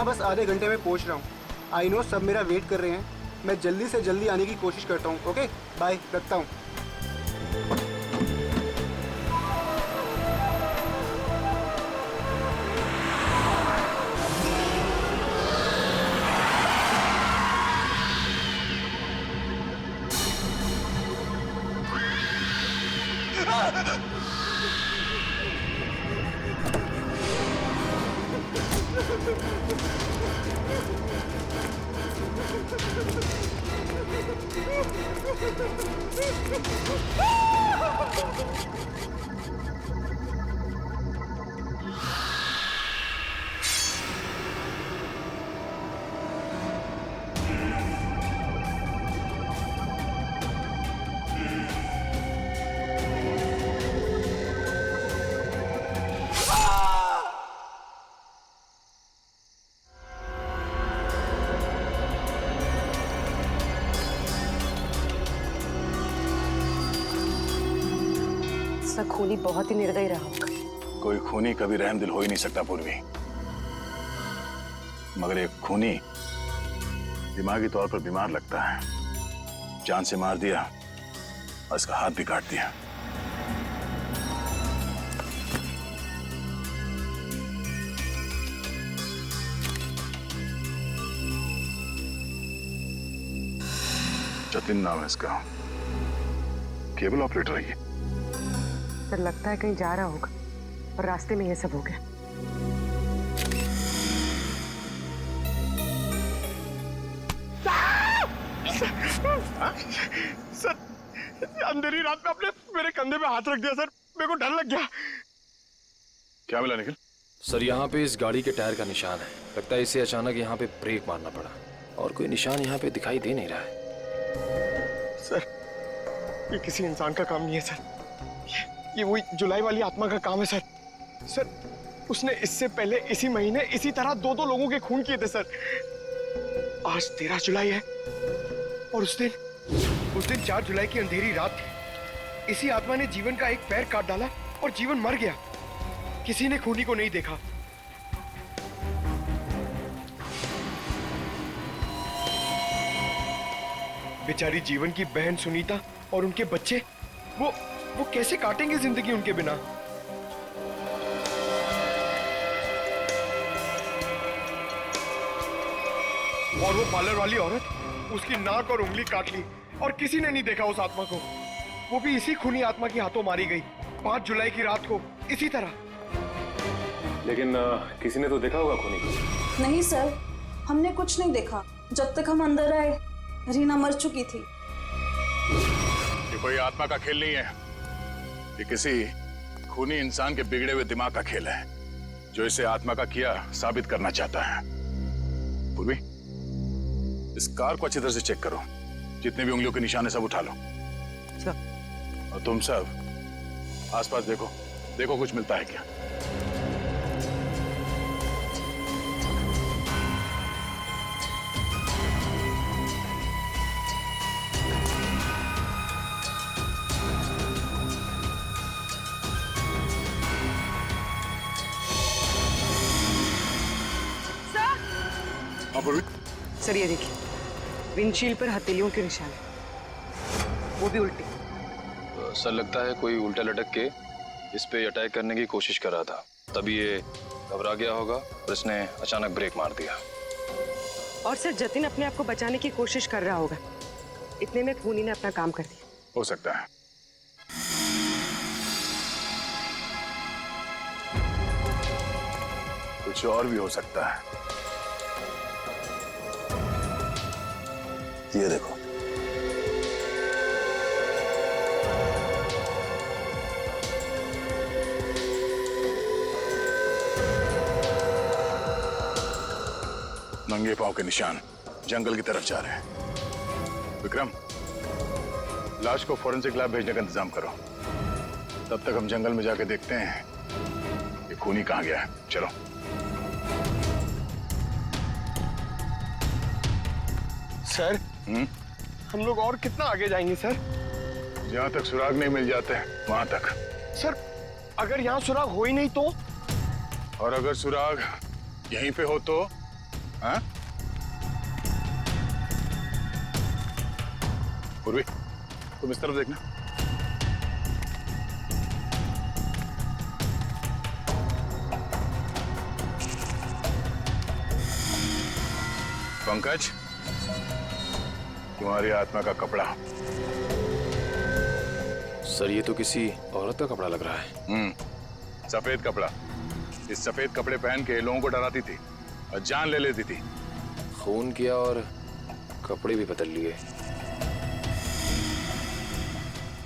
हाँ बस आधे घंटे में पहुँच रहा हूँ। आई नो सब मेरा वेट कर रहे हैं, मैं जल्दी से जल्दी आने की कोशिश करता हूँ। ओके बाय, रखता हूँ। खूनी बहुत ही निर्दयी रहा होगा। कोई खूनी कभी रहमदिल हो ही नहीं सकता पूर्वी, मगर एक खूनी दिमागी तौर पर बीमार लगता है। जान से मार दिया और इसका हाथ भी काट दिया। जतिन नाम है इसका, केबल ऑपरेटर है ये। पर लगता है कहीं जा रहा होगा और रास्ते में ये सब हो गया। सर, अंधेरी रात में आपने मेरे कंधे पे हाथ रख दिया सर, मेरे को डर लग गया। क्या मिला निखिल? सर यहाँ पे इस गाड़ी के टायर का निशान है। लगता है इसे अचानक यहाँ पे ब्रेक मारना पड़ा और कोई निशान यहाँ पे दिखाई दे नहीं रहा है। सर, ये किसी इंसान का काम नहीं है सर, ये वही जुलाई वाली आत्मा का काम है सर। सर, उसने इससे पहले इसी महीने इसी तरह दो लोगों के खून किए थे सर। आज 13 जुलाई है और उस दिन 4 जुलाई की अंधेरी रात थी। इसी आत्मा ने जीवन का एक पैर काट डाला और जीवन मर गया। किसी ने खूनी को नहीं देखा। बेचारी जीवन की बहन सुनीता और उनके बच्चे, वो कैसे काटेंगे जिंदगी उनके बिना। और वो पार्लर वाली औरत, उसकी नाक और उंगली काट ली और किसी ने नहीं देखा उस आत्मा को। वो भी इसी खूनी आत्मा के हाथों मारी गई 5 जुलाई की रात को इसी तरह। लेकिन किसी ने तो देखा होगा खूनी को। नहीं सर, हमने कुछ नहीं देखा। जब तक हम अंदर आए रीना मर चुकी थी। ये कोई आत्मा का खेल नहीं है, ये किसी खूनी इंसान के बिगड़े हुए दिमाग का खेल है जो इसे आत्मा का किया साबित करना चाहता है। पूर्वी, इस कार को अच्छी तरह से चेक करो, जितने भी उंगलियों के निशान है सब उठा लो। और तुम सब आसपास देखो कुछ मिलता है क्या। सर ये देखिए, विंडशील्ड पर हथेलियों के निशान है, वो भी उल्टी। सर लगता है कोई उल्टा लटक के इस पे अटैक करने की कोशिश कर रहा था, तभी ये घबरा गया होगा और इसने अचानक ब्रेक मार दिया। और सर जतिन अपने आप को बचाने की कोशिश कर रहा होगा, इतने में खूनी ने अपना काम कर दिया। हो सकता है। कुछ और भी हो सकता है। ये देखो, नंगे पांव के निशान जंगल की तरफ जा रहे हैं। विक्रम, लाश को फॉरेंसिक लैब भेजने का इंतजाम करो। तब तक हम जंगल में जाके देखते हैं ये खूनी कहाँ गया है। चलो। सर, हम लोग और कितना आगे जाएंगे सर? जहाँ तक सुराग नहीं मिल जाते वहां तक। सर, अगर यहाँ सुराग हो ही नहीं तो? और अगर सुराग यहीं पे हो तो? हाँ? पूर्वी, तुम इस तरफ देखना। पंकज, तुम्हारी आत्मा का कपड़ा। सर ये तो किसी औरत का कपड़ा लग रहा है। सफेद कपड़ा। इस सफेद कपड़े पहन के लोगों को डराती थी और जान ले लेती थी। खून किया और कपड़े भी बदल लिए।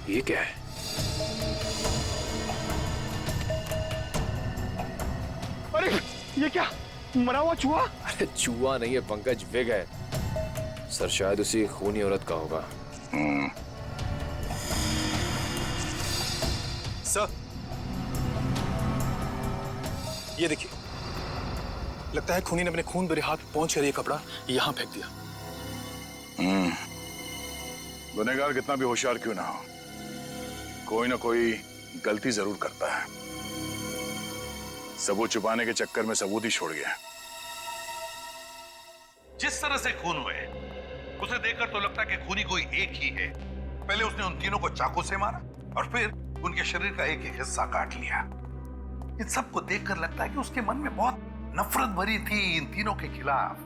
ये क्या है? अरे ये क्या, मरा हुआ चूहा? अरे चूहा नहीं है पंकज, विग है। सर शायद उसी खूनी औरत का होगा। सर, ये देखिए, लगता है खूनी ने अपने खून भरे हाथ पहुंच कर ये कपड़ा यहां फेंक दिया। गुनहगार कितना भी होशियार क्यों ना हो, कोई ना कोई गलती जरूर करता है। सबूत छुपाने के चक्कर में सबूत ही छोड़ गया। जिस तरह से खून हुए उसे देखकर तो लगता है कि खूनी कोई एक ही है। पहले उसने उन तीनों को चाकू से मारा और फिर उनके शरीर का एक एक हिस्सा काट लिया। इन सबको देखकर लगता है कि उसके मन में बहुत नफरत भरी थी इन तीनों के खिलाफ।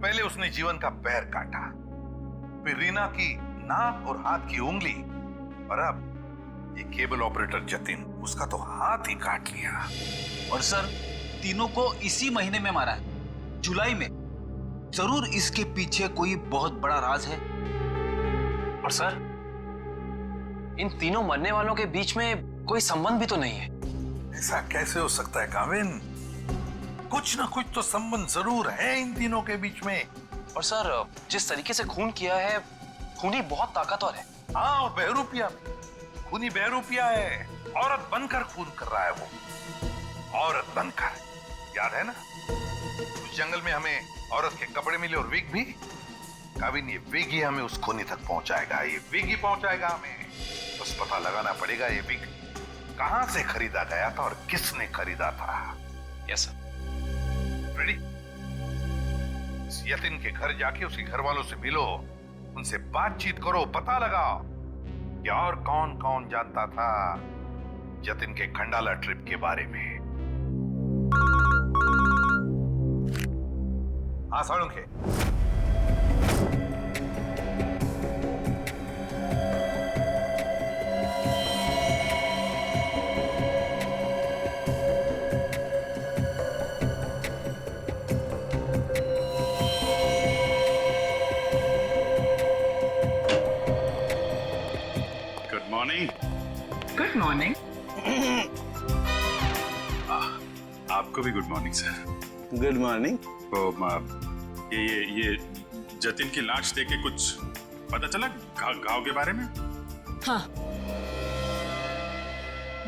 पहले उसने जीवन का पैर काटा, फिर रीना की नाक और हाथ की उंगली, और अब ये केबल ऑपरेटर जतिन, उसका तो हाथ ही काट लिया। और सर, तीनों को इसी महीने में मारा है, जुलाई में। जरूर इसके पीछे कोई बहुत बड़ा राज है। और सर, इन तीनों मरने वालों के बीच में कोई संबंध भी तो नहीं है। ऐसा कैसे हो सकता है काविन? कुछ ना कुछ तो संबंध जरूर है इन तीनों के बीच में। और सर, जिस तरीके से खून किया है, खूनी बहुत ताकतवर है। हाँ, और बहरूपिया, खूनी बहरूपिया है। औरत बनकर खून कर रहा है वो, औरत बनकर। याद है ना, उस जंगल में हमें औरत के कपड़े मिले और विग भी। काविन, ये विग ही हमें उस खूनी तक पहुंचाएगा। ये विग ही पहुंचाएगा हमें। बस पता लगाना पड़ेगा ये विग कहां से खरीदा गया था और किसने खरीदा था। Yes sir. रेडी? इस यतिन के घर जाके उसके घर वालों से मिलो, उनसे बातचीत करो, पता लगाओ कि और कौन कौन जानता था जतिन के खंडाला ट्रिप के बारे में। हाँ Salunkhe, good morning. Good morning. आपको भी good morning sir. Good morning. तो ये जतिन की लाश देख के कुछ पता चला घाव के बारे में? हाँ,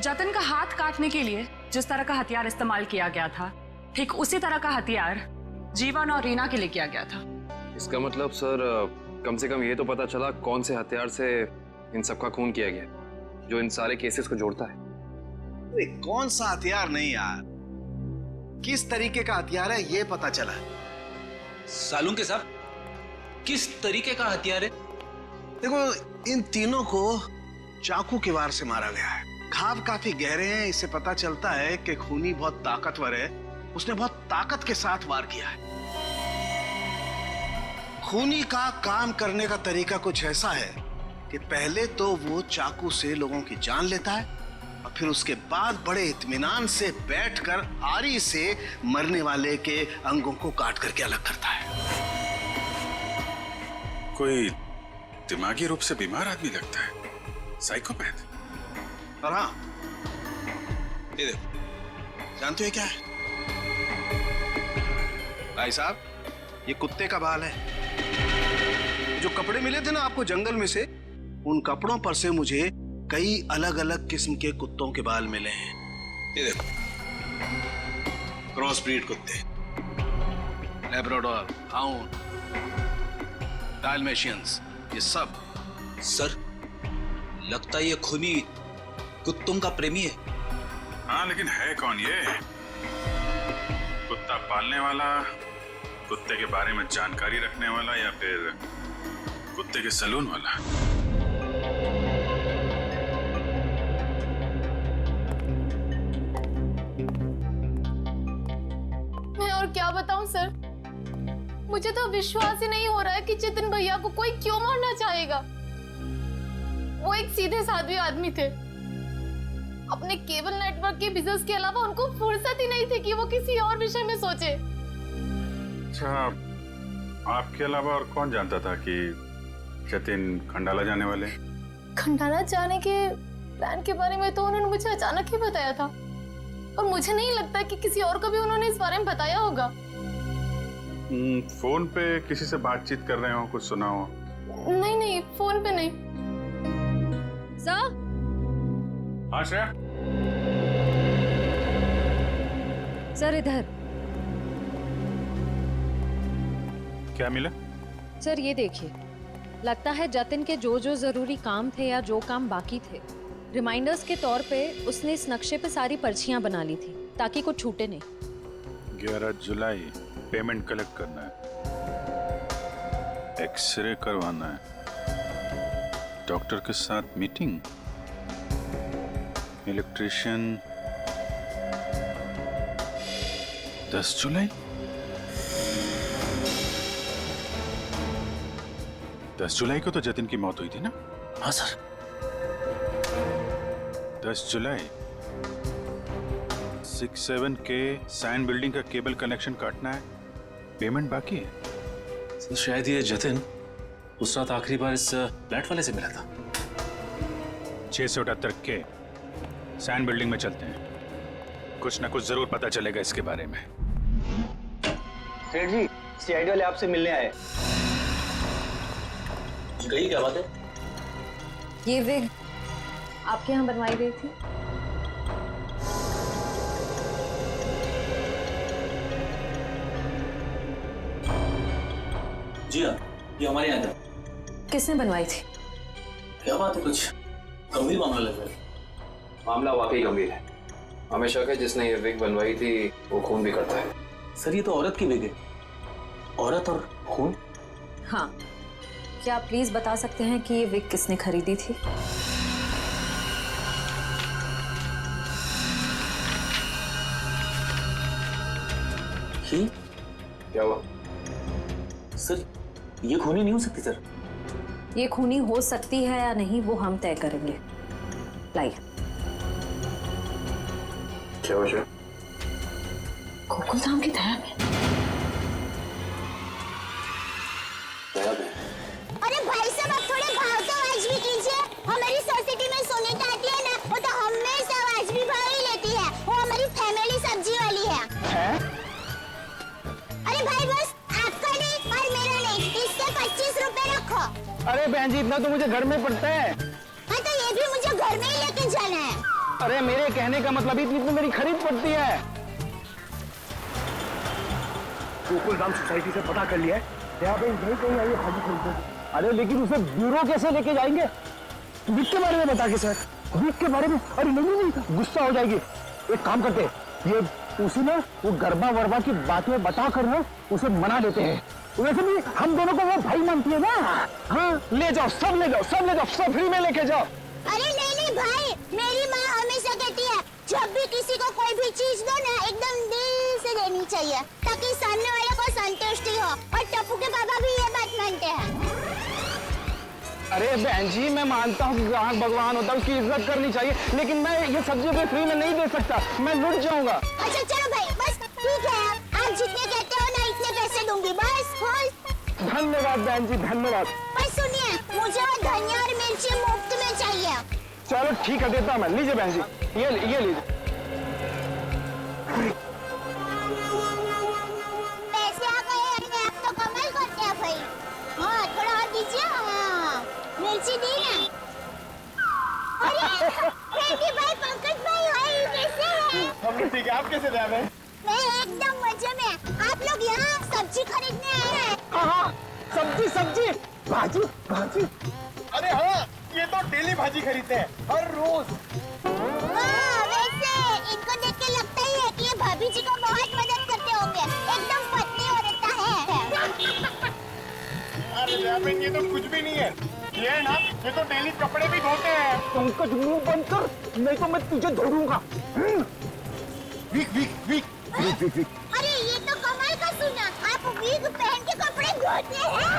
जतिन का हाथ काटने के लिए जिस तरह का हथियार इस्तेमाल किया गया था, ठीक उसी तरह का हथियार जीवन और रीना के लिए किया गया था। इसका मतलब सर, कम से कम ये तो पता चला कौन से हथियार से इन सबका खून किया गया, जो इन सारे केसेस को जोड़ता है। अरे कौन सा हथियार नहीं यार, किस तरीके का हथियार है ये पता चला। सालुंखे साहब, किस तरीके का हथियार है? देखो, इन तीनों को चाकू के वार से मारा गया है। घाव काफी गहरे हैं, इससे पता चलता है कि खूनी बहुत ताकतवर है। उसने बहुत ताकत के साथ वार किया है। खूनी का काम करने का तरीका कुछ ऐसा है कि पहले तो वो चाकू से लोगों की जान लेता है और फिर उसके बाद बड़े इत्मीनान से बैठकर आरी से मरने वाले के अंगों को काट करके अलग करता है। कोई दिमागी रूप से बीमार आदमी लगता है, साइकोपैथ। और हाँ, ये देखो, जानते हो क्या है? भाई साहब, ये कुत्ते का बाल है। जो कपड़े मिले थे ना आपको जंगल में से, उन कपड़ों पर से मुझे कई अलग अलग किस्म के कुत्तों के बाल मिले हैं। ये देखो, क्रॉस ब्रीड कुत्ते, लैब्राडोर, हाउंड, डाल्मेशियंस, ये सब। सर, लगता है ये खूनी कुत्तों का प्रेमी है। हाँ, लेकिन है कौन ये? कुत्ता पालने वाला कुत्ते के बारे में जानकारी रखने वाला या फिर कुत्ते के सलून वाला? मैं और क्या बताऊं सर, मुझे तो विश्वास ही नहीं हो रहा है कि जितिन भैया को कोई क्यों मारना चाहेगा। वो एक सीधे साधे आदमी थे। अपने केबल नेटवर्क के बिजनेस के अलावा उनको फुर्सत ही नहीं थी कि वो किसी और विषय में सोचे। अच्छा, आपके अलावा और कौन जानता था कि जतिन खंडाला जाने वाले? खंडाला जाने के प्लान के बारे में तो उन्होंने मुझे अचानक ही बताया था, और मुझे नहीं लगता कि किसी और को भी उन्होंने इस बारे में बताया होगा। फोन पे किसी से बातचीत कर रहे हो, कुछ सुना हो? नहीं नहीं, फोन पे नहीं। सर? हाँ श्रेया? सर इधर। क्या मिला? सर ये देखिए, लगता है जतिन के जो जो जरूरी काम थे या जो काम बाकी थे, रिमाइंडर्स के तौर पे उसने इस नक्शे पे सारी पर्चियां बना ली थी ताकि कुछ छूटे नहीं। 11 जुलाई पेमेंट कलेक्ट करना है, एक्सरे करवाना है, डॉक्टर के साथ मीटिंग, इलेक्ट्रिशियन 10 जुलाई। 10 जुलाई को तो जतिन की मौत हुई थी ना? हाँ सर। 10 जुलाई 67 के सैन बिल्डिंग का केबल कनेक्शन काटना है, पेमेंट बाकी है। सर शायद ये जतिन उस रात आखिरी बार इस फ्लैट वाले से मिला था। 678 के सैन बिल्डिंग में चलते हैं, कुछ ना कुछ जरूर पता चलेगा इसके बारे में। सेठ जी, सीआईडी वाले आपसे मिलने आए। कही क्या बात है? ये विग आपके यहाँ बनवाई गई थी? जी हाँ, ये हमारे यहाँ था। किसने बनवाई थी? क्या बात है, कुछ गंभीर मामला लग रहा है। मामला वाकई गंभीर है। हमें शक है जिसने ये विग बनवाई थी वो खून भी करता है। सर ये तो औरत की विग है। औरत और खून? हाँ, क्या आप प्लीज बता सकते हैं कि ये विग किसने खरीदी थी? ही? क्या हुआ? सर ये खूनी नहीं हो सकती सर। ये खूनी हो सकती है या नहीं वो हम तय करेंगे। लाइए। क्या वजह? गोकुल धाम की दया में। दया में? अरे भाई साहब, आप थोड़े भाव तो आज भी कीजिए। हमारी सोसाइटी में सुनीता आती है ना, वो तो हमेशा आज भी भाव ही लेती है। वो हमारी फैमिली सब्जी वाली है? अरे भाई बस आपका नहीं और मेरा नहीं, इससे 25 रुपए रखो। अरे बहन जी, इतना तो मुझे घर में पड़ता है। हाँ तो ये भी मुझे घर में ही लेके जाना है। अरे मेरे कहने का मतलब इतनी तो मेरी खरीद पड़ती है। गोकुल धाम सोसाइटी से पता कर लिया है, कहीं आई है भाजी खरीदने। अरे लेकिन उसे ब्यूरो कैसे लेके जाएंगे? विक के बारे में बता के सर, विक के बारे में। अरे नहीं, गुस्सा हो जाएगी। एक काम करते हैं, ये उसे ना वो गरबा वरबा की बातें बता कर ना उसे मना लेते हैं। वैसे भी हम दोनों को वो भाई मानती है ना। हाँ ले जाओ, सब ले जाओ, सब ले जाओ, सब फ्री में लेके जाओ। अरे नहीं भाई, मेरी माँ हमेशा कहती है जब भी किसी को कोई भी चीज दो ना एकदम दिल से देनी चाहिए ताकि सामने वाले को संतुष्टि हो। और टप्पू के पापा भी ये बात मानते हैं। अरे बहन जी, मैं मानता हूँ कि ग्राहक भगवान होता है, उसकी इज्जत करनी चाहिए, लेकिन मैं ये सब्जी कोई फ्री में नहीं दे सकता, मैं लुट जाऊंगा। अच्छा चलो भाई, बस ठीक है, आप जितने कहते हो ना इतने पैसे दूंगी बस। धन्यवाद बहन जी, धन्यवाद। बस सुनिए, मुझे वो धनिया और मिर्ची मुफ्त में चाहिए। चलो ठीक है, देता हूँ मैं। लीजिए बहन जी, ये लीजिए। पैसे आ गए, आप तो कमाल करते हैं भाई। हाँ थोड़ा और दीजिए। हाँ मिर्ची दी ना। अरे भाई, पंकज भाई कैसे हैं? हम ठीक है, आप कैसे रह रहे हैं? मैं एकदम मजे में। आप लोग यहाँ सब्जी खरीदने आए हैं? हाँ, सब्जी, भाजी। अरे हाँ, ये तो डेली भाजी खरीदते हैं, हर रोज। वैसे इनको देख के लगता ही है कि ये भाभी जी को बहुत मदद करते होंगे। एकदम पत्नी औरत है। दयाबेन ये तो कुछ भी नहीं है, ये है ना, ये तो डेली कपड़े भी धोते हैं। पंकज मुंह बंद कर, नहीं तो मैं तुझे धोऊंगा। वीक वीक वीक वीक वीक वीक। अरे ये तो कमाल का सुना, आप वीक पहन के कपड़े धोते हैं।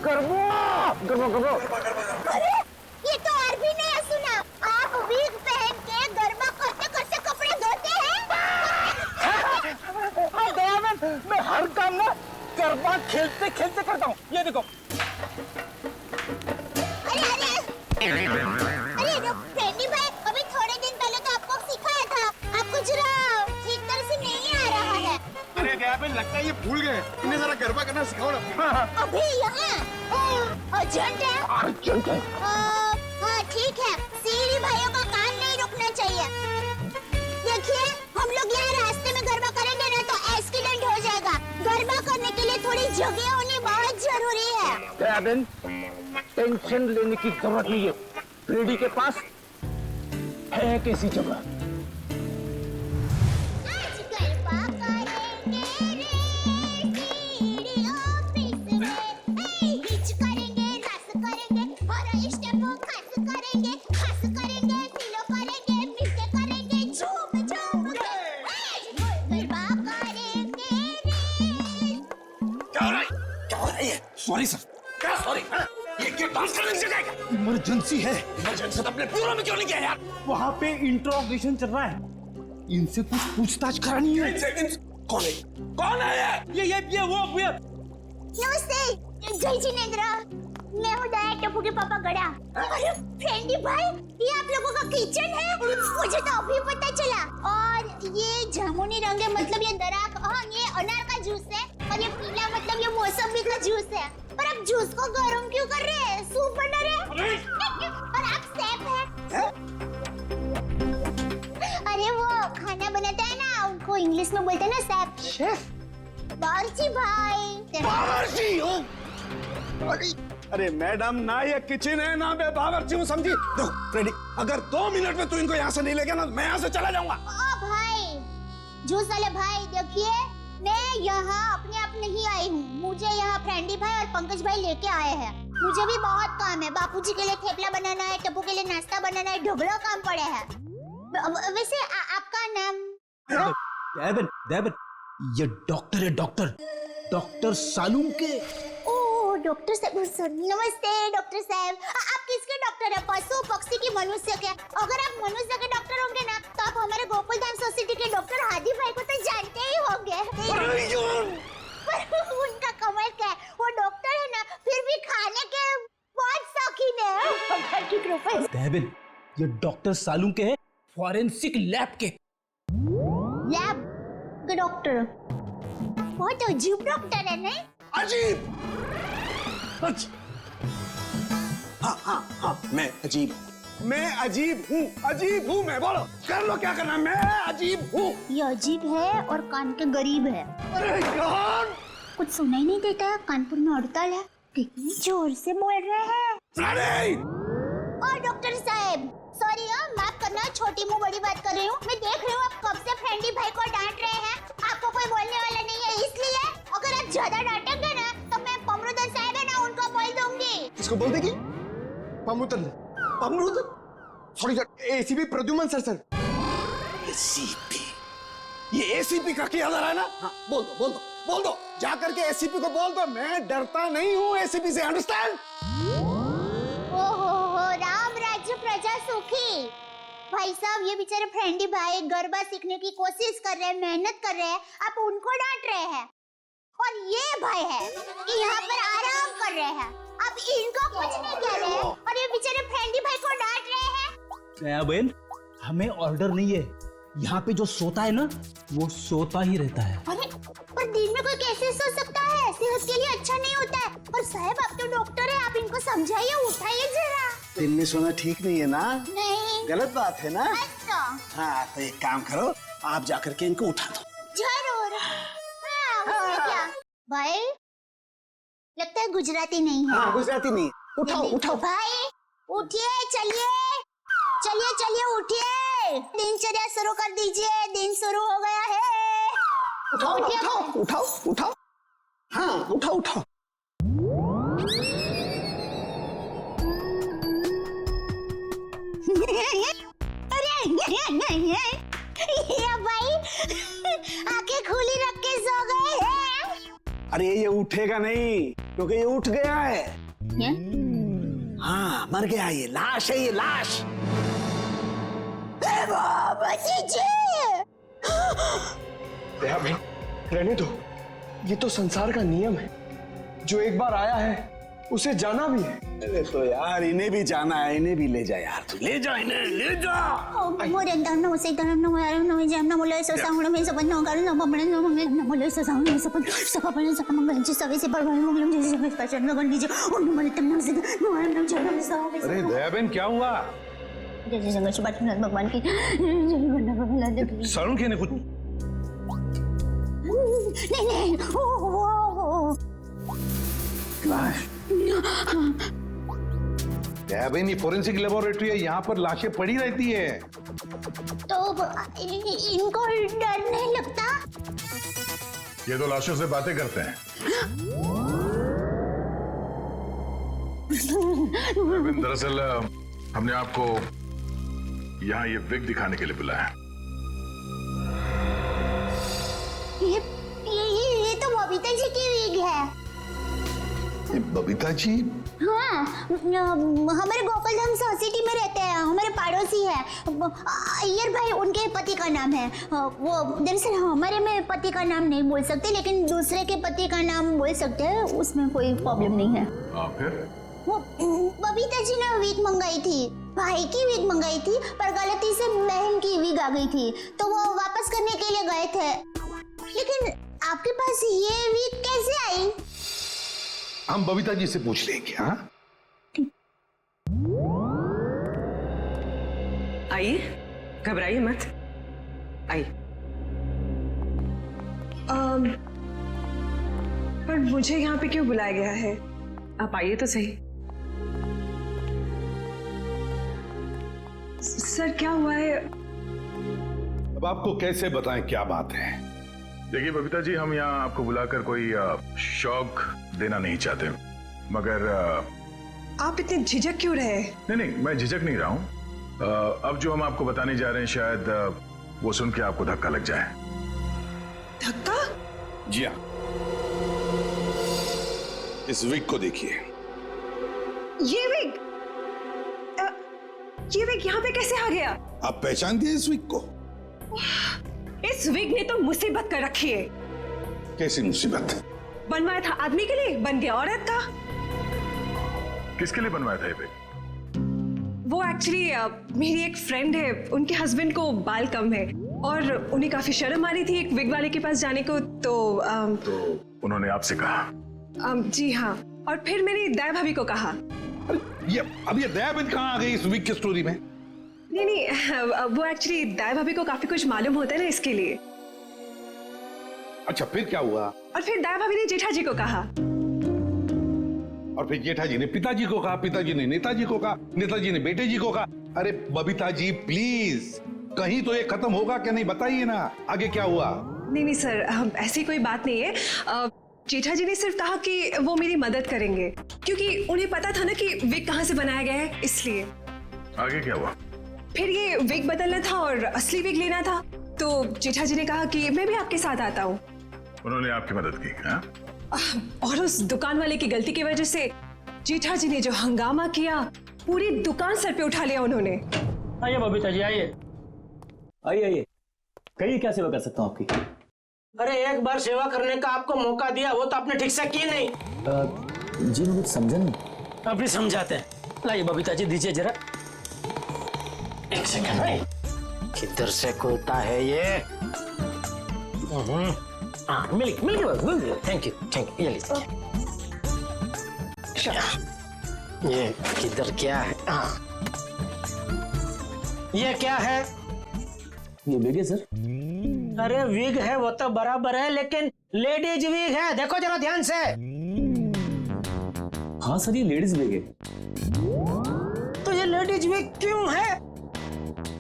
गर्बो गर्बो गर्बो। अरे ये तो और भी नहीं सुना, आप वीक पहन के गरबा करते करते कपड़े धोते हैं। दयाबेन, मैं हर काम ना गरबा खेलते खेलते करता हूँ। ये देखो। अरे फ्रेंडी भाई, अभी थोड़े दिन पहले तो आपको सिखाया था, आपको जरा ठीक तरह से नहीं आ रहा है। अरे दयाबेन, लगता है ये भूल गए, इन्हें जरा गरबा करना सिखाओ ना। अभी यहाँ अर्जेंट है। अर्जेंट है। हाँ ठीक है, सीढ़ी भाइयों का काम नहीं रुकना चाहिए। देखिए, हम लोग यहाँ रास्ते में गरबा करेंगे ना तो एक्सीडेंट हो जाएगा। गरबा करने के लिए थोड़ी जगह होनी बहुत जरूरी है। दयाबेन, टेंशन लेने की जरूरत नहीं है, फ्रेडी के पास है कैसी जगह। Sorry sir. क्या सॉरी? ये क्या डांस करने की जगह है? इमरजेंसी है। इमरजेंसी तो अपने ब्यूरो में क्यों नहीं किया यार? वहाँ पे इंट्रोगेशन चल रहा है, इनसे कुछ पूछताछ करानी है। कौन है? कौन है ये वो नमस्ते, जय जिनेंद्र। मैं हूँ दया टप्पू के पापा गड़ा। अरे फ्रेंडी भाई, ये आप लोगों का किचन है? मुझे तो अभी पता चला। और ये जामुनी रंग है, मतलब ये दराक, हाँ ये अनार का जूस है। और ये पीला मतलब ये मौसमी का जूस है। पर आप जूस को गर्म क्यों कर रहे हैं? सूप बना रहे हैं? और आप शेफ हैं? अरे वो खाना बनाता है ना, उनको इंग्लिश में बोलते हैं ना शेफ। शेफ? बावर्ची भाई। बावर्ची हो? अरे मैडम, ना ये किचन है ना मैं बावर्ची हूँ, समझी? देखो फ्रेडी, अगर 2 मिनट में तू इनको यहाँ से नहीं ले गया ना, मैं यहाँ से चला जाऊंगा। ओ भाई, जूस वाले भाई, देखिए मैं यहाँ अपने आप नहीं आई हूँ, मुझे यहाँ फ्रेंडी भाई और पंकज भाई लेके आए हैं। मुझे भी बहुत काम है, बापूजी के लिए थेपला बनाना है, टप्पू के लिए नाश्ता बनाना है, ढोकला काम पड़े हैं। वैसे आपका नाम? दयाबेन, दयाबेन, ये डॉक्टर है, डॉक्टर सालूम के। ओह डॉक्टर साहब, नमस्ते डॉक्टर साहब। आप किसके डॉक्टर है, पशु पक्षी की मनुष्य के? अगर आप मनुष्य के डॉक्टर होंगे ना तो आप हमारे गोकुल धाम सोसाइटी के डॉक्टर हादी भाई को तो जानते ही होंगे। उनका कमाल क्या है, वो डॉक्टर है ना फिर भी खाने के बहुत शौकीन है। दयाबेन, ये डॉक्टर सालूम के है, फॉरेंसिक लैब के। लैब के डॉक्टर? बहुत अजीब डॉक्टर है नहीं? अजीब? हाँ, मैं अजीब हूँ, मैं बोलो, कर लो क्या करना, मैं अजीब हूँ। ये अजीब है और कान के गरीब है। अरे यार, कुछ सुनाई नहीं देता है, कानपुर में हड़ताल है, कितनी जोर से बोल रहे हैं। और डॉक्टर साहब, सॉरी माफ करना, छोटी मुंह बड़ी बात कर रही हूँ। मैं देख रही हूँ आप कब से फ्रेंडी भाई को डांट रहे हैं, आपको कोई बोलने वाला नहीं है, इसलिए अगर आप ज्यादा डांटेंगे ना तो मैं पमरुदन साहब है ना उनको बोल दूंगी। किसको बोल देगी? पमरुदन? Sorry sir, ACP Pradyuman sir. ACP? ये एसीपी का क्या रहा है ना? हाँ, बोल दो, जा करके एसीपी को बोल दो, मैं डरता नहीं हूँ एसीपी से, अंडरस्टैंड? ओहो, राम राज्य प्रजा सुखी। भाई साहब, ये बेचारे फ्रेंडी भाई गरबा सीखने की कोशिश कर रहे हैं, मेहनत कर रहे हैं, आप उनको डांट रहे हैं। और ये भाई है कि यहाँ पर आराम कर रहे हैं, आप इनको कुछ नहीं कह रहे हैं और ये बेचारे फ्रेंडी भाई को डांट रहे हैं। दयाबेन, हमें ऑर्डर नहीं है, यहाँ पे जो सोता है ना वो सोता ही रहता है। अरे पर दिन में कोई कैसे सो सकता है, सेहत के लिए अच्छा नहीं होता है। और साहब आप तो डॉक्टर है, आप इनको समझाइए, उठाइए जरा। दिन में सोना ठीक नहीं है ना? नहीं, गलत बात है ना? अच्छा। हाँ तो एक काम करो, आप जाकर के इनको उठा दो। जरूर। हाँ, उसमें क्या भाई, लगता है गुजराती नहीं है। हाँ, गुजराती नहीं, उठाओ भाई, उठिए, चलिए उठिए, दिनचर्या शुरू कर दीजिए, दिन शुरू हो गया है। उठाओ उठाओ उठाओ उठाओ, हाँ उठाओ उठाओ। अरे ये भाई आंखें खुली रख के सो गए हैं। अरे ये उठेगा नहीं क्योंकि ये उठ गया है। हाँ मर गया, ये लाश है, ये लाश। रहने दो, ये तो संसार का नियम है, जो एक बार आया है उसे जाना भी है। अरे तो यार इन्हें भी जाना है, इन्हें भी ले जा यार, तू ले जा इन्हें, ले जा। अरे दयाबेन क्या हुआ? भगवान की सरुण के ने कुछ नहीं दयाबेन, ये फोरेंसिक लेबोरेटरी है, यहाँ पर लाशें पड़ी रहती है। तो इनको डर नहीं लगता? ये तो लाशों से बातें करते हैं। दरअसल हमने आपको यहाँ ये विग दिखाने के लिए बुलाया। ये तो बबीता जी की विग है। बबीता जी? हाँ, हमारे गोकुलधाम सोसाइटी में रहते हैं, हमारे पड़ोसी है। अय्यर भाई उनके पति का नाम है। वो दरअसल हमारे में पति का नाम नहीं बोल सकते, लेकिन दूसरे के पति का नाम बोल सकते हैं, उसमें कोई प्रॉब्लम नहीं है। फिर वो बबीता जी ने विग मंगाई थी, भाई की विग मंगाई थी, पर गलती से बहन की विग आ गई थी, तो वो वापस करने के लिए गए थे। लेकिन आपके पास ये विग कैसे आई? हम बबीता जी से पूछ लेंगे। हाँ आइए, घबराइए मत, आइए। पर मुझे यहाँ पे क्यों बुलाया गया है? आप आइए तो सही। सर क्या हुआ है? अब आपको कैसे बताएं क्या बात है? देखिए बबीता जी, हम यहाँ आपको बुलाकर कोई शौक देना नहीं चाहते, मगर आप इतने झिझक क्यों रहे? नहीं, मैं झिझक नहीं रहा हूँ। अब जो हम आपको बताने जा रहे हैं, शायद वो सुन के आपको धक्का लग जाए। धक्का? जी हाँ, इस विग को देखिए। ये विग यहाँ पे कैसे आ गया? आप पहचान दिए इस विग को? इस विग ने तो मुसीबत कर रखी है। कैसी मुसीबत? बनवाया था आदमी के लिए, बन गया औरत का। किसके लिए बनवाया था ये विग? वो एक्चुअली मेरी एक फ्रेंड है, उनके हस्बैंड को बाल कम है और उन्हें काफी शर्म आ रही थी एक विग वाले के पास जाने को, तो उन्होंने आपसे कहा? जी हाँ, और फिर मैंने दया भाभी को कहा। अब ये दयाबेन कहाँ आ गई इस विग की स्टोरी में? नहीं, वो एक्चुअली दया भाभी को काफी कुछ मालूम होता है ना, इसके लिए। अच्छा, फिर क्या हुआ? और फिर दया भाभी ने जेठा जी को कहा, और फिर जेठा जी ने पिताजी को कहा, पिताजी ने नेताजी को कहा, नेताजी ने बेटे जी को कहा। अरे बबीता जी प्लीज, कहीं तो ये खत्म होगा क्या नहीं, बताइए ना आगे क्या हुआ? नहीं सर, ऐसी कोई बात नहीं है। जेठा जी ने सिर्फ कहा कि वो मेरी मदद करेंगे, क्योंकि उन्हें पता था ना कि विग कहाँ से बनाया गया है, इसलिए। आगे क्या हुआ? फिर ये विग बदलना था और असली विग लेना था, तो जेठा जी ने कहा कि मैं भी आपके साथ आता हूँ। उन्होंने आपकी मदद की? हाँ? और उस दुकान वाले की गलती की वजह से जेठा जी ने जो हंगामा किया, पूरी दुकान सर पे उठा लिया उन्होंने। आइए बबीता जी, आइए आइए, कहिए क्या सेवा कर सकता हूँ आपकी? अरे एक बार सेवा करने का आपको मौका दिया, वो तो आपने ठीक से की नहीं। जी मैं कुछ समझा नहीं। अभी समझाते हैं। लाइए बबीता जी, दीजिए जरा। एक सेकंड भाई, किधर से खुलता है ये? हाँ, मिल गया। Thank you. ये लीजिए। ये किधर क्या है? हाँ, ये क्या है? ये विग है सर। अरे विग है वो तो बराबर है, लेकिन लेडीज विग है, देखो जरा ध्यान से। हाँ सर, ये लेडीज विग है। तो ये लेडीज विग क्यों है?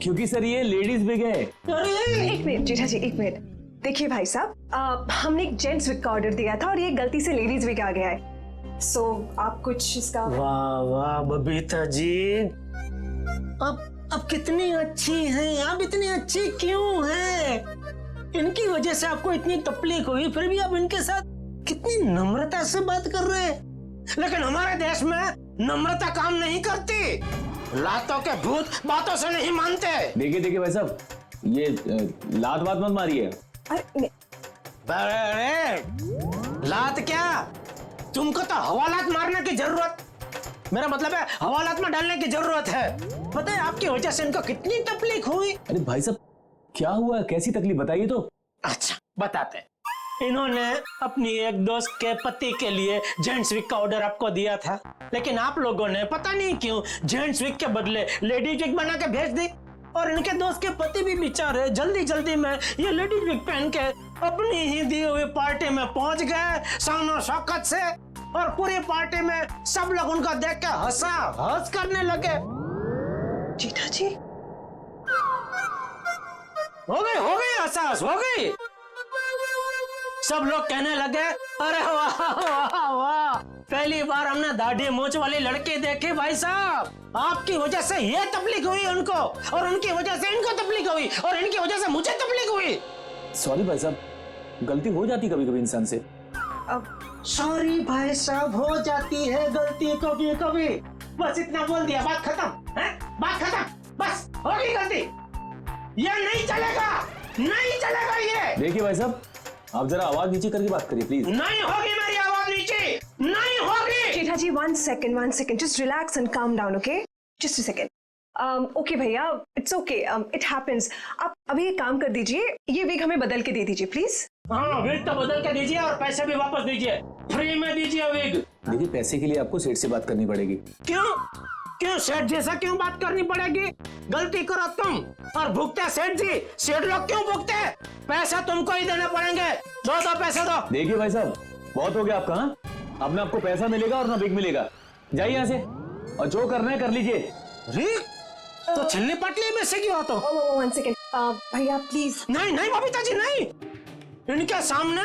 क्योंकि सर ये लेडीज विग है। एक मिनट जेठा जी, एक मिनट। देखिए भाई साहब, हमने एक जेंट्स विग का ऑर्डर दिया था और ये गलती से लेडीज विग आ गया है। सो आप कुछ इसका। वाह वाह बबीता जी, अब कितनी अच्छी हैं आप, इतनी अच्छी क्यों हैं? इनकी वजह से आपको इतनी तकलीफ हुई, फिर भी आप इनके साथ कितनी नम्रता से बात कर रहे हैं। लेकिन हमारे देश में नम्रता काम नहीं करती, लातों के भूत बातों से नहीं मानते। देखिए भाई साहब, ये लात बात मत मारिए। अरे लात क्या, तुमको तो हवालात मारने की जरूरत, मेरा मतलब है हवालात में डालने की जरूरत है। पता है आपकी वजह से इनको कितनी तकलीफ हुई। अरे भाई साहब क्या हुआ, कैसी तकलीफ बताइए तो। अच्छा बताते हैं। इन्होंने अपनी एक दोस्त के पति के लिए जेंट्स विग का ऑर्डर आपको दिया था, लेकिन आप लोगों ने पता नहीं क्यों जेंट्स विग के बदले लेडीज विग बना के भेज दी, और इनके दोस्त के पति भी बेचारे जल्दी जल्दी में ये लेडीज विग पहन के अपनी ही दी हुई पार्टी में पहुंच गए शान शौकत से, और पूरी पार्टी में सब लोग उनका देख के हंस करने लगे। जीठा जी हो गई हंस हो गई। सब लोग कहने लगे अरे वाह वाह वाह, पहली बार हमने दाढ़ी मूंछ वाली लड़की देखी भाई साहब। आपकी वजह से ये तकलीफ हुई उनको, और उनकी वजह से इनको तकलीफ हुई, और इनकी वजह से मुझे तकलीफ हुई। सॉरी भाई साहब, गलती हो जाती कभी कभी इंसान से। सॉरी भाई साहब, हो जाती है गलती कभी कभी, बस इतना बोल दिया, बात खत्म है, बात खत्म, बस हो गई गलती। ये नहीं चलेगा, नहीं चलेगा ये। देखिए भाई साहब, आप जरा आवाज नीचे करके बात करिए प्लीज। नहीं होगी मेरी आवाज नीचे, नहीं होगी। जीठा जी one second, just relax and calm down, okay? Just a second. Okay भैया, it's okay, it happens. आप अभी एक काम कर दीजिए, ये विग हमें बदल के दे दीजिए प्लीज। हाँ विग तो बदल के दीजिए, और पैसे भी वापस दीजिए, फ्री में दीजिए विग। देखिए पैसे के लिए आपको सेठ से बात करनी पड़ेगी। क्यों सेठ जैसा क्यों बात करनी पड़ेगी? गलती करो तुम और भुगते सेठ जी, सेठ लोग क्यों भुगते? पैसा तुमको ही देने पड़ेंगे, दो पैसे दो। देखिए भाई साहब, बहुत हो गया आपका। हाँ, अब ना आपको पैसा मिलेगा और ना विग मिलेगा, जाइए यहाँ से, और जो करना है कर लीजिए। तो छिलनी पटली में से क्यों तो? one second, भैया प्लीज। नहीं बबीता जी नहीं, इनके सामने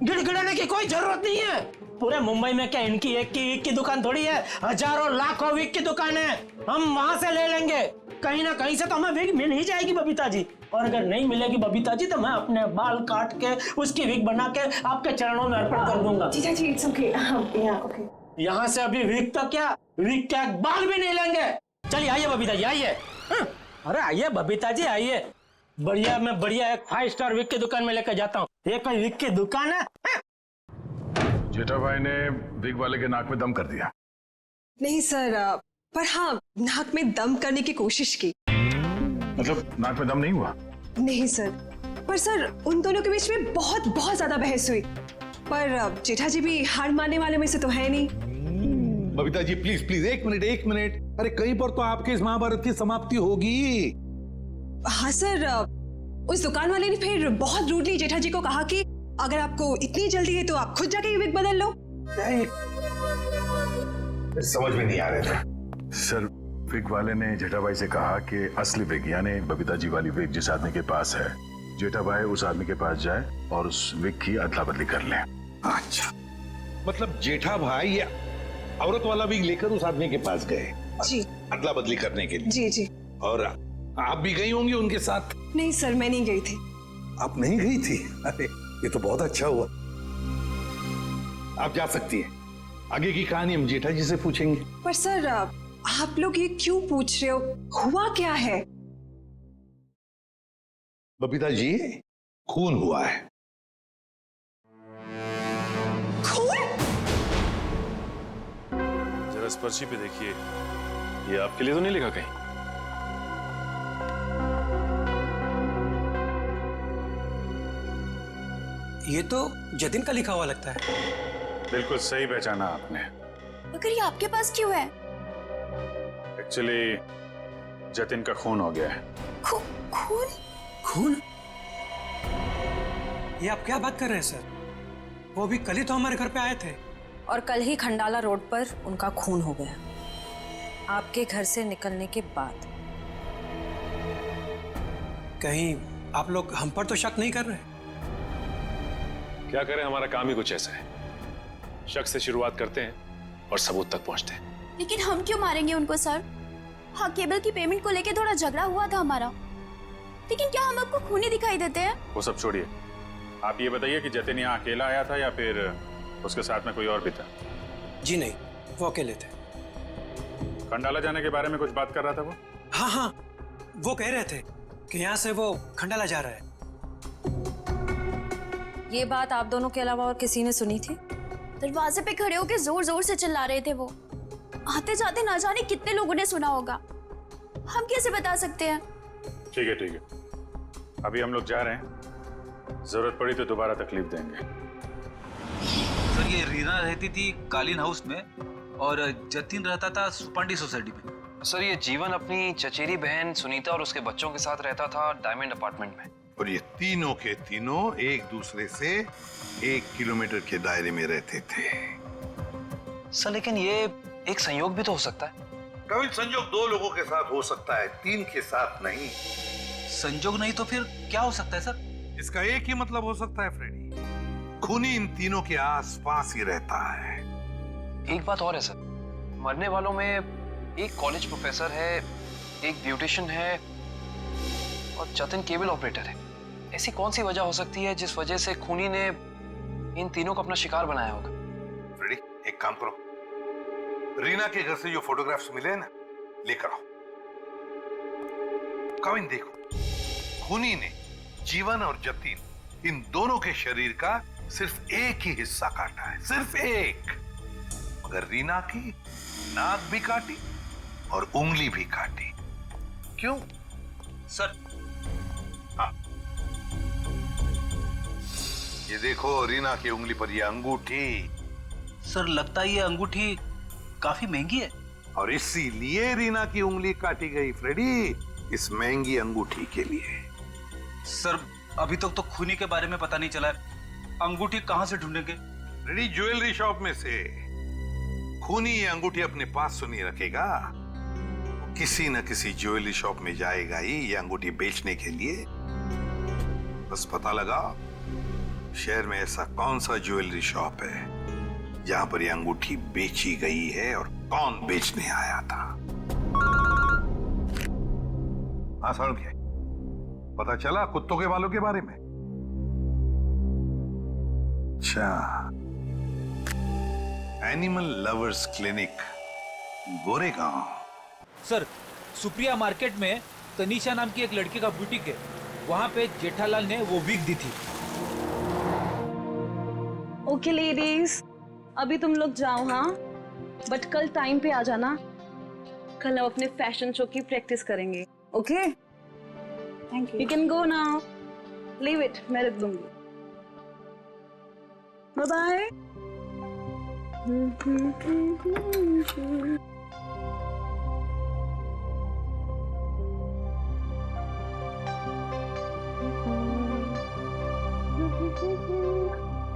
गिड़गिड़ाने की कोई जरूरत नहीं है। पूरे मुंबई में क्या इनकी एक की दुकान थोड़ी है, हजारों लाखों विग की दुकान है, हम वहां से ले लेंगे। कहीं ना कहीं से तो हमें विग मिल ही जाएगी बबीता जी, और अगर नहीं मिलेगी बबीता जी तो मैं अपने बाल काट के उसकी विग बना के आपके चरणों में अर्पण कर दूंगा। जीठा जी इट्स ओके, ओके। यहाँ से अभी विग तो क्या, विग क्या बाल भी नहीं लेंगे। चलिए आइए बबीता जी आइए। अरे आइए बबीता जी आइए, बढ़िया मैं बढ़िया एक 5 स्टार विग की दुकान में लेकर जाता हूँ। ये कोई विग की दुकान है? जेठा भाई ने विग वाले के नाक में दम कर दिया। नहीं सर, पर हाँ नाक में दम करने की कोशिश की। मतलब नाक में दम नहीं हुआ? नहीं सर, पर सर उन दोनों के बीच में बहुत ज्यादा बहस हुई, पर जेठा जी भी हार मानने वाले में से तो है नहीं। बबीता जी प्लीज एक मिनट, अरे कहीं पर तो आपके इस महाभारत की समाप्ति होगी। हाँ सर, उस दुकान वाले ने फिर बहुत रूडली जेठा जी को कहा कि अगर आपको इतनी जल्दी है तो आप खुद जाके विग बदल लो। समझ में नहीं आ रहे थे सर। विग वाले ने जेठा भाई से कहा कि असली विग यानी बबीता जी वाली विग जिस आदमी के पास है, जेठा भाई उस आदमी के पास जाए और उस विग की अदला बदली कर ले। अच्छा, मतलब जेठा भाई ये औरत वाला विग लेकर उस आदमी के पास गए जी, अदला बदली करने के लिए। जी। और आप भी गई होंगी उनके साथ? नहीं सर, मैं नहीं गई थी। आप नहीं गई थी? अरे ये तो बहुत अच्छा हुआ। आप जा सकती हैं, आगे की कहानी हम जेठा जी से पूछेंगे। पर सर आप लोग ये क्यों पूछ रहे हो, हुआ क्या है? बबीता जी खून हुआ है। खून? जरा इस पर्ची पे देखिए, ये आपके लिए तो नहीं लिखा कहीं? ये तो जतिन का लिखा हुआ लगता है। बिल्कुल सही पहचाना आपने। मगर ये आपके पास क्यों है? एक्चुअली जतिन का खून हो गया है। खून? खून? ये आप क्या बात कर रहे हैं सर? वो भी कल ही तो हमारे घर पे आए थे। और कल ही खंडाला रोड पर उनका खून हो गया, आपके घर से निकलने के बाद। कहीं आप लोग हम पर तो शक नहीं कर रहे? क्या करें, हमारा काम ही कुछ ऐसा है। शक से शुरुआत करते हैं और सबूत तक पहुंचते हैं। लेकिन हम क्यों मारेंगे उनको सर? हाँ, केबल की पेमेंट को लेके थोड़ा झगड़ा हुआ था हमारा, लेकिन क्या हम आपको खूनी दिखाई देते हैं? वो सब छोड़िए, आप ये बताइए कि जतिन यहाँ अकेला आया था या फिर उसके साथ में कोई और भी था? जी नहीं, वो अकेले थे। खंडाला जाने के बारे में कुछ बात कर रहा था वो? हाँ हाँ, वो कह रहे थे कि यहाँ से वो खंडाला जा रहा है। ये बात आप दोनों के अलावा और किसी ने सुनी थी? दरवाजे पे खड़े होकर जोर जोर से चिल्ला रहे थे वो। आते जाते ना जाने कितने लोगों ने सुना होगा, हम कैसे बता सकते हैं? ठीक है ठीक है, अभी हम लोग जा रहे हैं, जरूरत पड़ी तो दोबारा तकलीफ देंगे। सर, ये रीना रहती थी कालीन हाउस में और जतिन रहता था सुपांडी सोसाइटी में। सर, ये जीवन अपनी चचेरी बहन सुनीता और उसके बच्चों के साथ रहता था डायमंड अपार्टमेंट में। और ये तीनों के तीनों एक दूसरे से 1 किलोमीटर के दायरे में रहते थे। सर, लेकिन ये एक संयोग भी तो हो सकता है। कभी संयोग 2 लोगों के साथ हो सकता है, 3 के साथ नहीं। संयोग नहीं तो फिर क्या हो सकता है सर? इसका एक ही मतलब हो सकता है फ्रेडी, खूनी इन तीनों के आसपास ही रहता है। एक बात और है सर, मरने वालों में एक कॉलेज प्रोफेसर है, एक ब्यूटिशियन है और जतिन केबल ऑपरेटर है। ऐसी कौन सी वजह हो सकती है जिस वजह से खूनी ने इन तीनों को अपना शिकार बनाया होगा? फ्रेडी, एक काम करो, रीना के घर से जो फोटोग्राफ्स मिले हैं ना, लेकर आओ। कविन देखो, खूनी ने जीवन और जतिन इन दोनों के शरीर का सिर्फ एक ही हिस्सा काटा है, सिर्फ एक। मगर रीना की नाक भी काटी और उंगली भी काटी। क्यों सर? हाँ, ये देखो रीना की उंगली पर ये अंगूठी। सर, लगता है ये अंगूठी काफी महंगी है। और इसीलिए रीना की उंगली काटी गई फ्रेडी, इस महंगी अंगूठी के लिए। सर, अभी तक तो खूनी के बारे में पता नहीं चला है, अंगूठी कहां से ढूंढेंगे? फ्रेडी, ज्वेलरी शॉप में से। खूनी ये अंगूठी अपने पास तो नहीं रखेगा, किसी न किसी ज्वेलरी शॉप में जाएगा ही ये अंगूठी बेचने के लिए। बस पता लगा शहर में ऐसा कौन सा ज्वेलरी शॉप है जहां पर ये अंगूठी बेची गई है और कौन बेचने आया था। हाँ सर, क्या पता चला कुत्तों के बालों के बारे में? अच्छा, animal lovers clinic, Goregaon. Sir, Supriya market में तनीषा नाम की एक लड़की का बुटीक है, वहां पे जेठालाल ने वो विग दी थी। ओके लेडीज, अभी तुम लोग जाओ, हाँ, बट कल टाइम पे आ जाना। कल हम अपने फैशन शो की प्रैक्टिस करेंगे। Okay, thank you. You can go now, leave it, मैं रख दूंगी। Bye bye.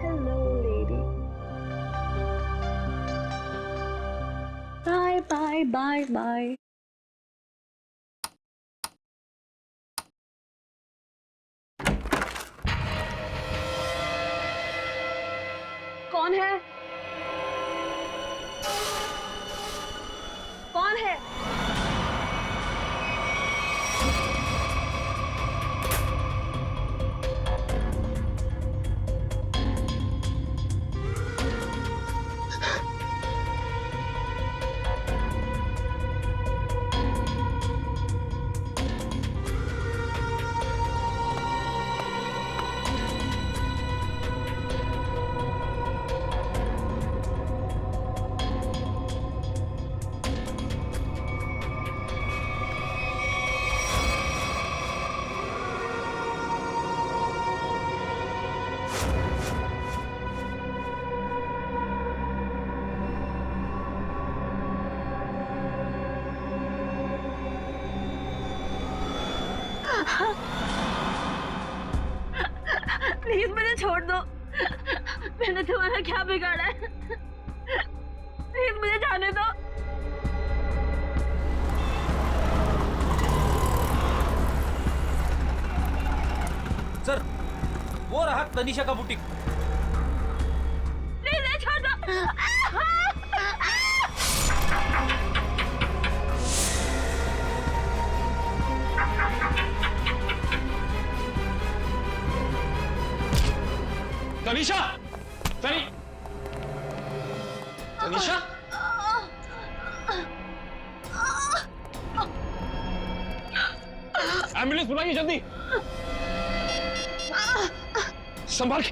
Hello lady, bye bye bye bye. कौन है? कौन है? प्लीज मुझे छोड़ दो, मैंने तुम्हारा क्या बिगाड़ा है? प्लीज मुझे जाने दो। सर, वो रहा तनीषा का बुटीक। तनीषा, तनीषा, एम्बुलेंस बुलाइए जल्दी। संभाल के।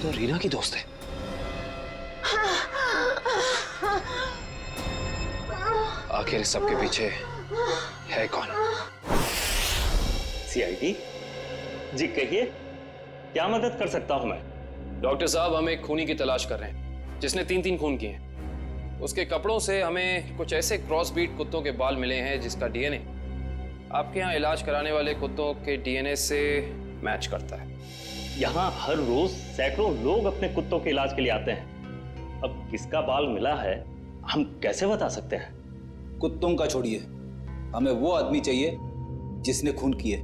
तो रीना की दोस्त है। आखिर इस सबके पीछे है कौन? सीआईडी जी, कहिए क्या मदद कर सकता हूं मैं? डॉक्टर साहब, हम एक खूनी की तलाश कर रहे हैं जिसने 3 खून किए हैं। उसके कपड़ों से हमें कुछ ऐसे क्रॉसब्रीड कुत्तों के बाल मिले हैं जिसका डीएनए आपके यहाँ इलाज कराने वाले कुत्तों के डीएनए से मैच करता है। यहाँ हर रोज सैकड़ों लोग अपने कुत्तों के इलाज के लिए आते हैं। अब किसका बाल मिला है हम कैसे बता सकते हैं? कुत्तों का छोड़िए, हमें वो आदमी चाहिए जिसने खून किए।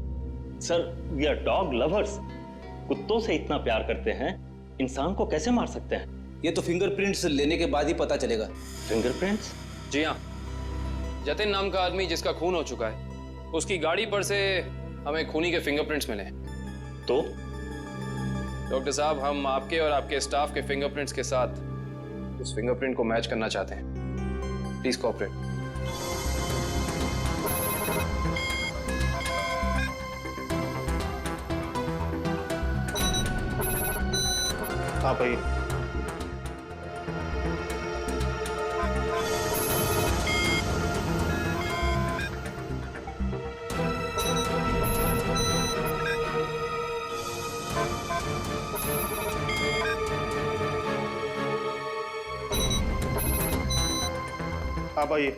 Sir, we are dog lovers. कुत्तों से इतना प्यार करते हैं, इंसान को कैसे मार सकते हैं? ये तो फिंगरप्रिंट्स लेने के बाद ही पता चलेगा। फिंगरप्रिंट्स? जी हाँ, जतिन नाम का आदमी जिसका खून हो चुका है, उसकी गाड़ी पर से हमें खूनी के फिंगरप्रिंट्स मिले। तो डॉक्टर साहब, हम आपके और आपके स्टाफ के फिंगरप्रिंट्स के साथ उस फिंगरप्रिंट को मैच करना चाहते हैं। Please cooperate. हाँ भाई। हाँ भाई।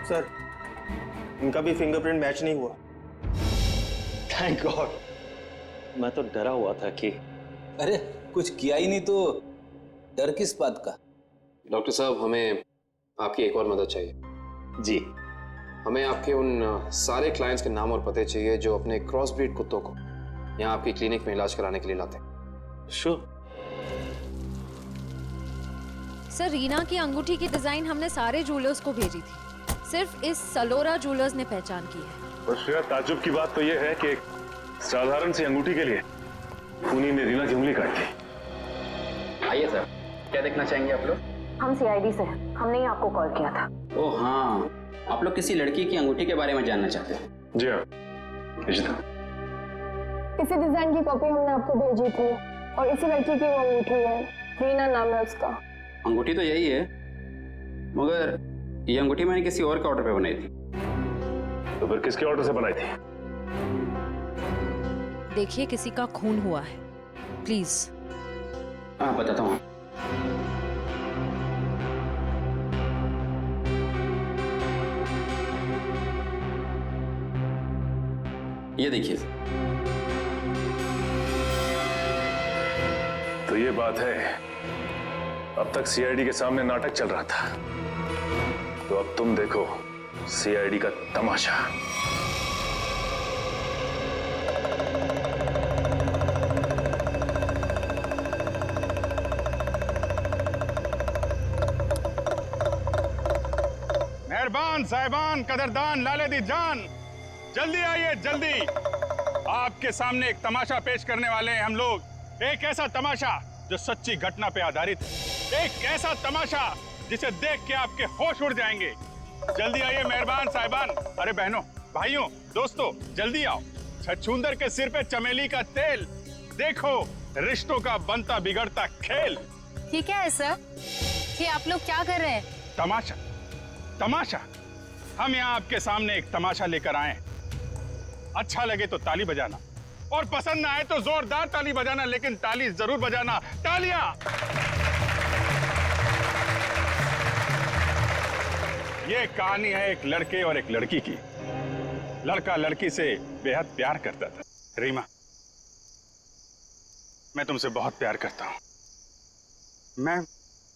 सर, इनका भी फिंगरप्रिंट मैच नहीं हुआ। Thank God. मैं तो डरा हुआ था कि अरे कुछ किया ही नहीं तो डर किस बात का? डॉक्टर साहब, हमें आपकी एक और मदद चाहिए। जी। हमें आपके उन सारे क्लाइंट्स के नाम और पते चाहिए जो अपने क्रॉसब्रीड कुत्तों को यहाँ आपकी क्लिनिक में इलाज कराने के लिए लाते हैं। श्योर। सर, रीना की अंगूठी की डिजाइन हमने सारे जूलर्स को भेजी थी, सिर्फ इस सलोरा जूलर्स ने पहचान की है। और श्रेया, ताज्जुब की बात तो यह है कि एक साधारण सी अंगूठी के लिए खूनी ने रीना की उंगली काट दी। आइए सर, क्या देखना चाहेंगे आप लोग? हम सीआईडी से हैं, हमने ही आपको कॉल किया था। ओह हाँ, आप लोग किसी लड़की की अंगूठी के बारे में जानना चाहते हैं? जी हाँ, इसी डिजाइन की कॉपी हमने आपको भेजी थी और इसी लड़की की वो अंगूठी है, रीना नाम है उसका। अंगूठी तो यही है, मगर ये अंगूठी मैंने किसी और के ऑर्डर पे बनाई थी। तो फिर किसके ऑर्डर से बनाई थी? देखिए, किसी का खून हुआ है, प्लीज। हाँ, बताता हूँ। ये देखिए। तो ये बात है, अब तक सीआईडी के सामने नाटक चल रहा था, तो अब तुम देखो सीआईडी का तमाशा। मेहरबान साहिबान, कदरदान, लाले दी जान, जल्दी आइए जल्दी। आपके सामने एक तमाशा पेश करने वाले हैं हम लोग। एक ऐसा तमाशा जो सच्ची घटना पे आधारित है, एक ऐसा तमाशा जिसे देख के आपके होश उड़ जाएंगे। जल्दी आइए मेहरबान साहिबान। अरे बहनों, भाइयों, दोस्तों, जल्दी आओ। छछूंदर के सिर पे चमेली का तेल, देखो रिश्तों का बनता बिगड़ता खेल। ये क्या है सर? ये आप लोग क्या कर रहे हैं? तमाशा, तमाशा। हम यहाँ आपके सामने एक तमाशा लेकर आए हैं। अच्छा लगे तो ताली बजाना, और पसंद ना आए तो जोरदार ताली बजाना, लेकिन ताली जरूर बजाना। तालियां। ये कहानी है एक लड़के और एक लड़की की। लड़का लड़की से बेहद प्यार करता था। रीमा, मैं तुमसे बहुत प्यार करता हूं।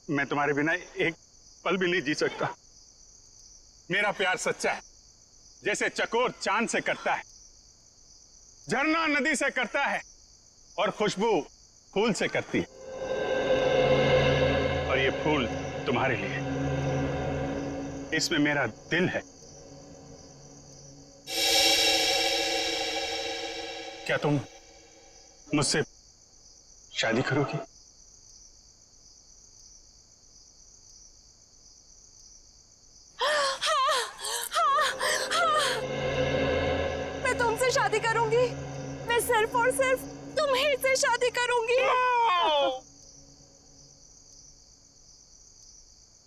मैं तुम्हारे बिना एक पल भी नहीं जी सकता। मेरा प्यार सच्चा है, जैसे चकोर चांद से करता है, झरना नदी से करता है और खुशबू फूल से करती है। और ये फूल तुम्हारे लिए, इसमें मेरा दिल है। क्या तुम मुझसे शादी करोगी? मैं तुमसे शादी करूंगी। मैं सिर्फ और सिर्फ तुम्हीं से शादी करूंगी।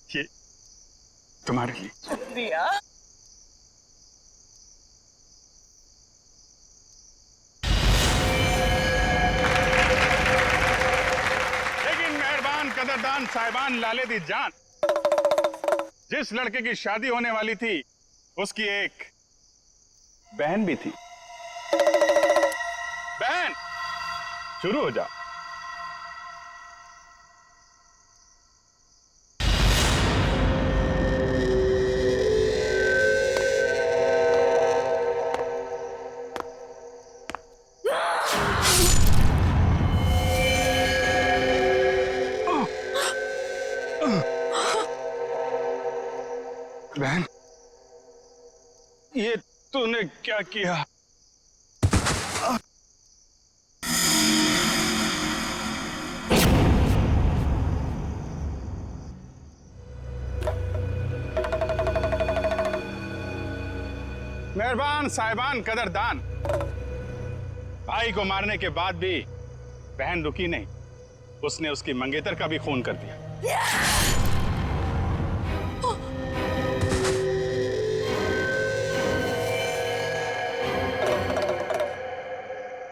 ये तुम्हारे लिए। शुक्रिया। लेकिन मेहरबान कदरदान साहिबान लाले दी जान, जिस लड़के की शादी होने वाली थी उसकी एक बहन भी थी। बहन, शुरू हो जा। बहन, ये तूने क्या किया? मेहरबान साहिबान कदरदान, भाई को मारने के बाद भी बहन रुकी नहीं। उसने उसकी मंगेतर का भी खून कर दिया।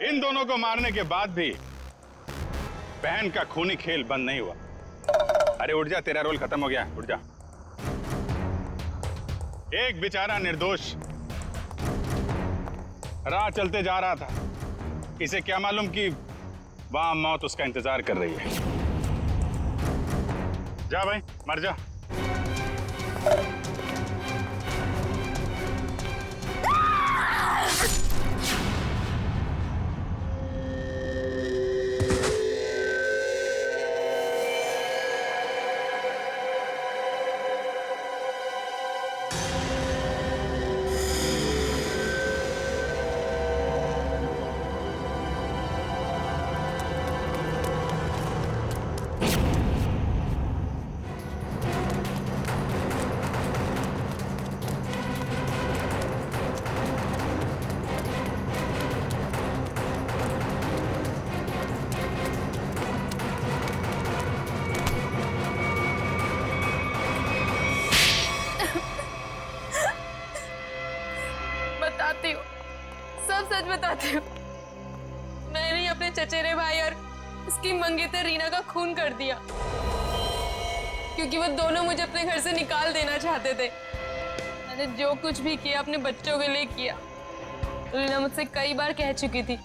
इन दोनों को मारने के बाद भी बहन का खूनी खेल बंद नहीं हुआ। अरे उठ जा, तेरा रोल खत्म हो गया, उठ जा। एक बेचारा निर्दोष राह चलते जा रहा था। इसे क्या मालूम कि वहां मौत उसका इंतजार कर रही है। जा भाई, मर जा। बताती हूँ, सब सच बताती हूँ। मैंने ही अपने चचेरे भाई और उसकी मंगेतर रीना का खून कर दिया, क्योंकि वो दोनों मुझे अपने घर से निकाल देना चाहते थे। मैंने जो कुछ भी किया अपने बच्चों के लिए किया। रीना मुझसे कई बार कह चुकी थी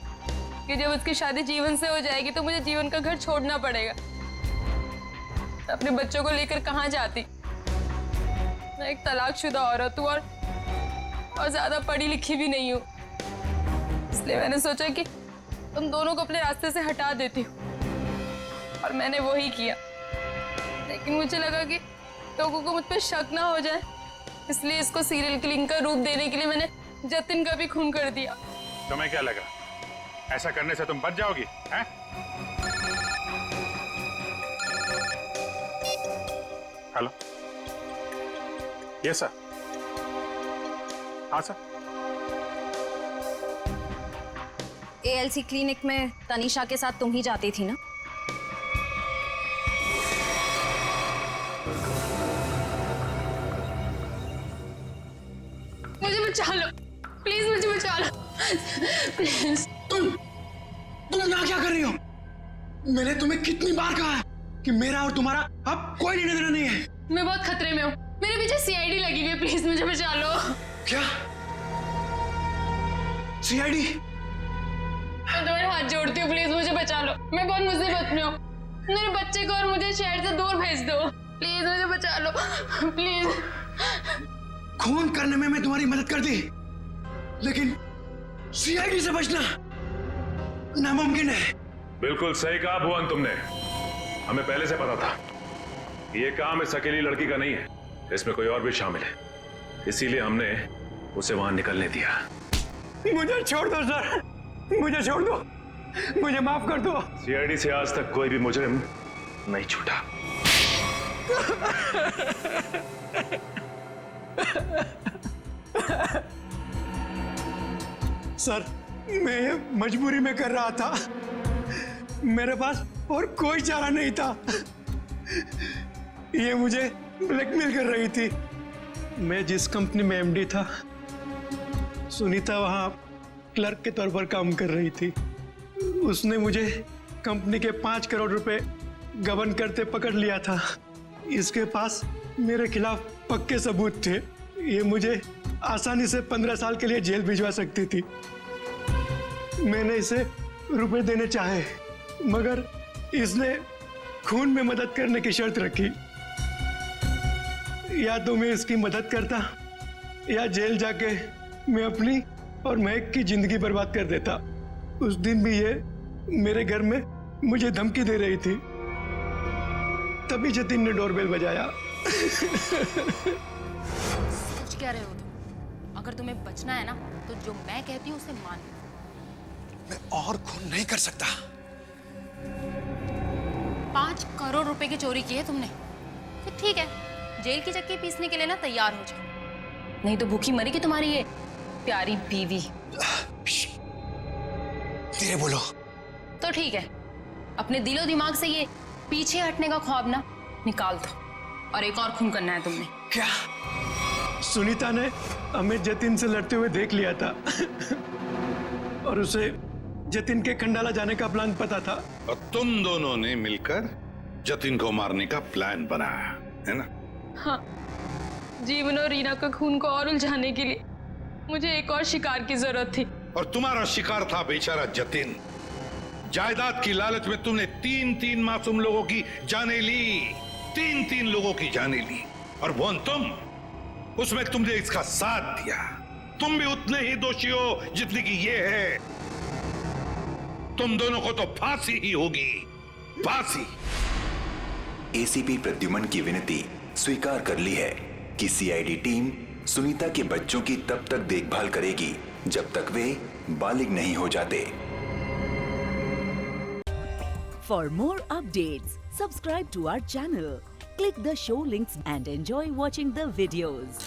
कि जब उसकी शादी जीवन से हो जाएगी तो मुझे जीवन का घर छोड़ना पड़ेगा। अपने बच्चों को लेकर कहाँ जाती? मैं एक तलाकशुदा औरत हूँ और ज्यादा पढ़ी लिखी भी नहीं हूँ। इसलिए मैंने सोचा कि तुम दोनों को अपने रास्ते से हटा देती हूँ, और मैंने वो ही किया। लेकिन मुझे लगा कि लोगों को मुझ पर शक ना हो जाए, इसलिए इसको सीरियल किलिंग का रूप देने के लिए मैंने जतिन का भी खून कर दिया। तुम्हें क्या लगा ऐसा करने से तुम बच जाओगी? हैं? Hello, yes sir. हाँ सर। एएलसी क्लिनिक में तनीषा के साथ तुम ही जाती थी ना? मुझे बचा लो प्लीज, मुझे बचा लो प्लीज। तुम यहाँ क्या कर रही हो? मैंने तुम्हें कितनी बार कहा है कि मेरा और तुम्हारा अब कोई लेना देना नहीं है। मैं बहुत खतरे में हूँ, मेरे पीछे सीआईडी लगी हुई है, प्लीज मुझे बचा लो। क्या सीआईडी? मैं तुम्हारे हाथ जोड़ती हूँ, प्लीज मुझे बचा लो। मैं बहुत मुसीबत में हूँ। मेरे बच्चे को और मुझे शहर से दूर भेज दो, प्लीज मुझे बचा लो, प्लीज। खून करने में मैं तुम्हारी मदद कर दी, लेकिन सीआईडी से बचना नामुमकिन है। बिल्कुल सही कहा भुवन तुमने। हमें पहले से पता था ये काम इस अकेली लड़की का नहीं है, इसमें कोई और भी शामिल है, इसीलिए हमने उसे वहां निकलने दिया। मुझे छोड़ दो सर, मुझे छोड़ दो, मुझे माफ कर दो। सीआईडी से आज तक कोई भी मुजरिम नहीं छूटा। सर, मैं ये मजबूरी में कर रहा था, मेरे पास और कोई चारा नहीं था। ये मुझे ब्लैकमेल कर रही थी। मैं जिस कंपनी में एमडी था, सुनीता वहां क्लर्क के तौर पर काम कर रही थी। उसने मुझे कंपनी के 5 करोड़ रुपए गबन करते पकड़ लिया था। इसके पास मेरे खिलाफ पक्के सबूत थे। ये मुझे आसानी से 15 साल के लिए जेल भिजवा सकती थी। मैंने इसे रुपए देने चाहे, मगर इसने खून में मदद करने की शर्त रखी। या तो मैं इसकी मदद करता या जेल जाके मैं अपनी और महक की जिंदगी बर्बाद कर देता। उस दिन भी ये मेरे घर में मुझे धमकी दे रही थी। तभी जतिन ने डोरबेल बजाया। सोच क्या रहे हो तुम? अगर तुम्हें बचना है ना, तो जो मैं कहती हूँ उसे मान लो। मैं और खून नहीं कर सकता। 5 करोड़ रुपए की चोरी की है तुमने, तो ठीक है, जेल की चक्की पीसने के लिए ना तैयार हो जाओ, नहीं तो भूखी मरेगी तुम्हारी ये प्यारी बीवी। धीरे बोलो। तो ठीक है, अपने दिलो दिमाग से ये पीछे हटने का ख्वाब ना निकाल दो, और एक और खून करना है तुमने। क्या? सुनीता ने हमें जतिन से लड़ते हुए देख लिया था और उसे जतिन के खंडाला जाने का प्लान पता था। और तुम दोनों ने मिलकर जतिन को मारने का प्लान बनाया, है ना? हाँ, जीवन और रीना का खून को और उलझाने के लिए मुझे एक और शिकार की जरूरत थी। और तुम्हारा शिकार था बेचारा जतिन। जायदाद की लालच में तुमने 3-3 मासूम लोगों की जानें ली, 3-3 लोगों की जानें ली। और वो तुम, उसमें तुमने इसका साथ दिया। तुम भी उतने ही दोषी हो जितने की ये है। तुम दोनों को तो फांसी ही होगी, फांसी। एसीपी प्रद्युमन की विनती स्वीकार कर ली है कि सीआईडी टीम सुनीता के बच्चों की तब तक देखभाल करेगी जब तक वे बालिग नहीं हो जाते। For more updates, subscribe to our channel, click the show links and enjoy watching the videos.